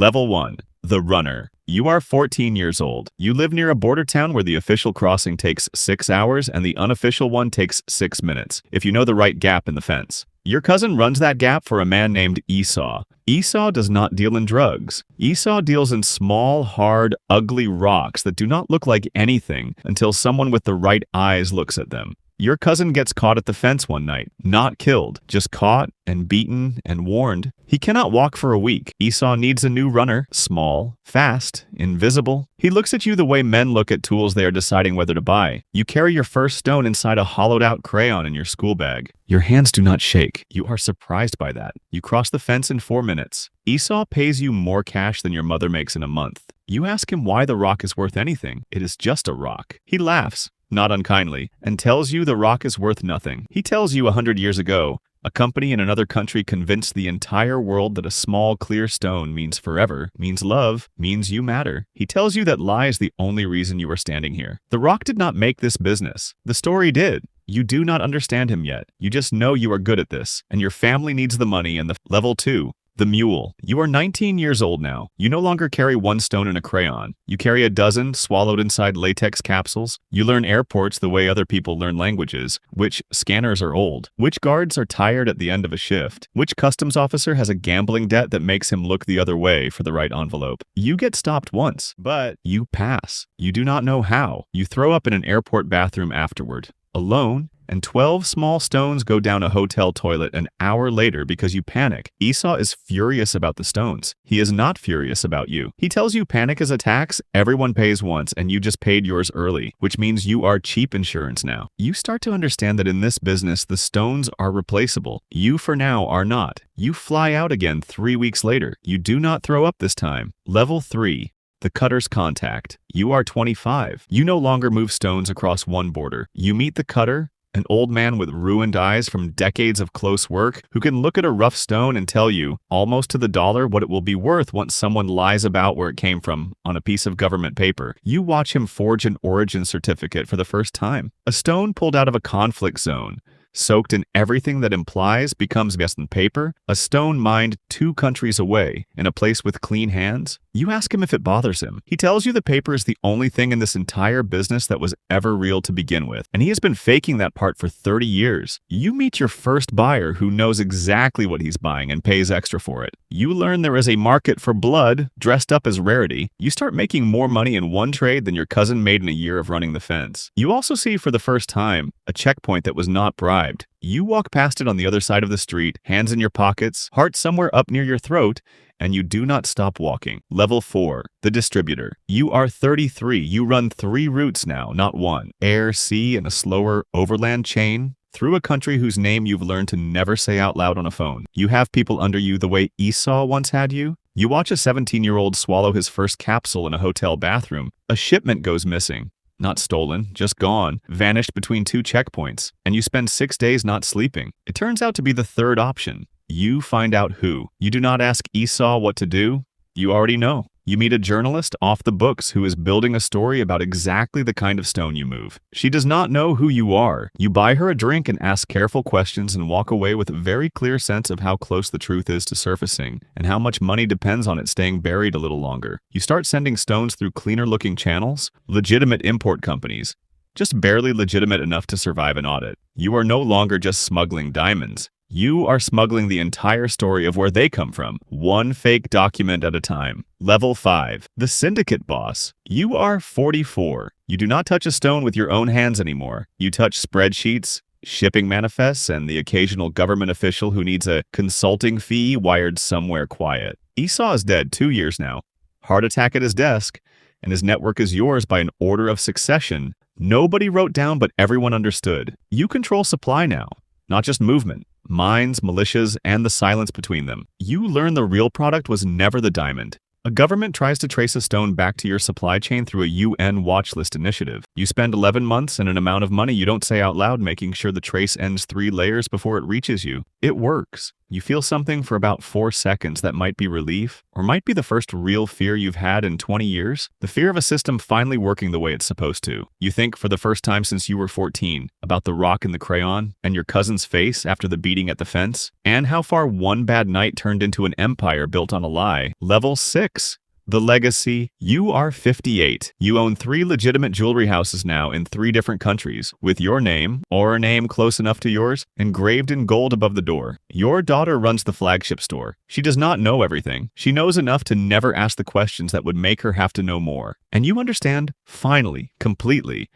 Level 1. The Runner. You are 14 years old. You live near a border town where the official crossing takes 6 hours and the unofficial one takes 6 minutes, if you know the right gap in the fence. Your cousin runs that gap for a man named Esau. Esau does not deal in drugs. Esau deals in small, hard, ugly rocks that do not look like anything until someone with the right eyes looks at them. Your cousin gets caught at the fence one night, not killed, just caught and beaten and warned. He cannot walk for a week. Esau needs a new runner, small, fast, invisible. He looks at you the way men look at tools they are deciding whether to buy. You carry your first stone inside a hollowed-out crayon in your school bag. Your hands do not shake. You are surprised by that. You cross the fence in 4 minutes. Esau pays you more cash than your mother makes in a month. You ask him why the rock is worth anything. It is just a rock. He laughs, not unkindly, and tells you the rock is worth nothing. He tells you 100 years ago, a company in another country convinced the entire world that a small, clear stone means forever, means love, means you matter. He tells you that lie is the only reason you are standing here. The rock did not make this business. The story did. You do not understand him yet. You just know you are good at this, and your family needs the money and the level 2. The Mule. You are 19 years old now. You no longer carry 1 stone in a crayon. You carry a dozen swallowed inside latex capsules. You learn airports the way other people learn languages. Which scanners are old? Which guards are tired at the end of a shift? Which customs officer has a gambling debt that makes him look the other way for the right envelope? You get stopped once, but you pass. You do not know how. You throw up in an airport bathroom afterward, alone, and 12 small stones go down a hotel toilet an hour later because you panic. Esau is furious about the stones. He is not furious about you. He tells you panic is a tax, everyone pays once, and you just paid yours early, which means you are cheap insurance now. You start to understand that in this business, the stones are replaceable. You for now are not. You fly out again 3 weeks later. You do not throw up this time. Level 3. The Cutter's Contact. You are 25. You no longer move stones across one border. You meet the cutter, an old man with ruined eyes from decades of close work who can look at a rough stone and tell you, almost to the dollar, what it will be worth once someone lies about where it came from on a piece of government paper. You watch him forge an origin certificate for the first time. A stone pulled out of a conflict zone, soaked in everything that implies, becomes best in paper, a stone mined 2 countries away, in a place with clean hands. You ask him if it bothers him. He tells you the paper is the only thing in this entire business that was ever real to begin with, and he has been faking that part for 30 years. You meet your first buyer who knows exactly what he's buying and pays extra for it. You learn there is a market for blood dressed up as rarity. You start making more money in one trade than your cousin made in a year of running the fence. You also see for the first time a checkpoint that was not bribed. You walk past it on the other side of the street, hands in your pockets, heart somewhere up near your throat, and you do not stop walking. Level 4. The Distributor. You are 33. You run 3 routes now, not 1. Air, sea, and a slower overland chain through a country whose name you've learned to never say out loud on a phone. You have people under you the way Esau once had you. You watch a 17-year-old swallow his first capsule in a hotel bathroom. A shipment goes missing. Not stolen, just gone, vanished between 2 checkpoints, and you spend 6 days not sleeping. It turns out to be the third option. You find out who. You do not ask Esau what to do. You already know. You meet a journalist off the books who is building a story about exactly the kind of stone you move. She does not know who you are. You buy her a drink and ask careful questions and walk away with a very clear sense of how close the truth is to surfacing and how much money depends on it staying buried a little longer. You start sending stones through cleaner-looking channels, legitimate import companies, just barely legitimate enough to survive an audit. You are no longer just smuggling diamonds. You are smuggling the entire story of where they come from, one fake document at a time. Level 5. The Syndicate Boss. You are 44. You do not touch a stone with your own hands anymore. You touch spreadsheets, shipping manifests, and the occasional government official who needs a consulting fee wired somewhere quiet. Esau is dead 2 years now. Heart attack at his desk, and his network is yours by an order of succession. Nobody wrote down, but everyone understood. You control supply now, not just movement. Mines, militias, and the silence between them. You learn the real product was never the diamond. A government tries to trace a stone back to your supply chain through a UN watch list initiative. You spend 11 months and an amount of money you don't say out loud making sure the trace ends 3 layers before it reaches you. It works. You feel something for about 4 seconds that might be relief, or might be the first real fear you've had in 20 years. The fear of a system finally working the way it's supposed to. You think for the first time since you were 14 about the rock in the crayon, and your cousin's face after the beating at the fence, and how far one bad night turned into an empire built on a lie. Level 6. The legacy. You are 58. You own 3 legitimate jewelry houses now in 3 different countries, with your name, or a name close enough to yours, engraved in gold above the door. Your daughter runs the flagship store. She does not know everything. She knows enough to never ask the questions that would make her have to know more. And you understand, finally, completely,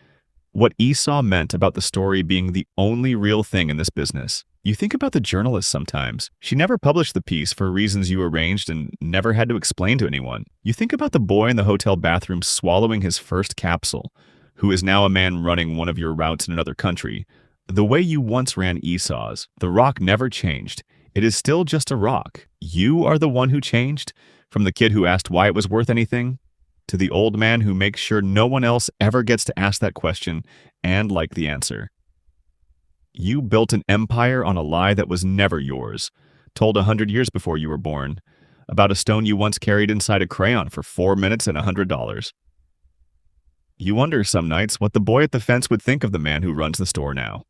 what Esau meant about the story being the only real thing in this business. You think about the journalist sometimes. She never published the piece for reasons you arranged and never had to explain to anyone. You think about the boy in the hotel bathroom swallowing his first capsule, who is now a man running one of your routes in another country. The way you once ran Esau's, the rock never changed. It is still just a rock. You are the one who changed, from the kid who asked why it was worth anything, to the old man who makes sure no one else ever gets to ask that question and like the answer. You built an empire on a lie that was never yours, told 100 years before you were born, about a stone you once carried inside a crayon for 4 minutes and $100. You wonder some nights what the boy at the fence would think of the man who runs the store now.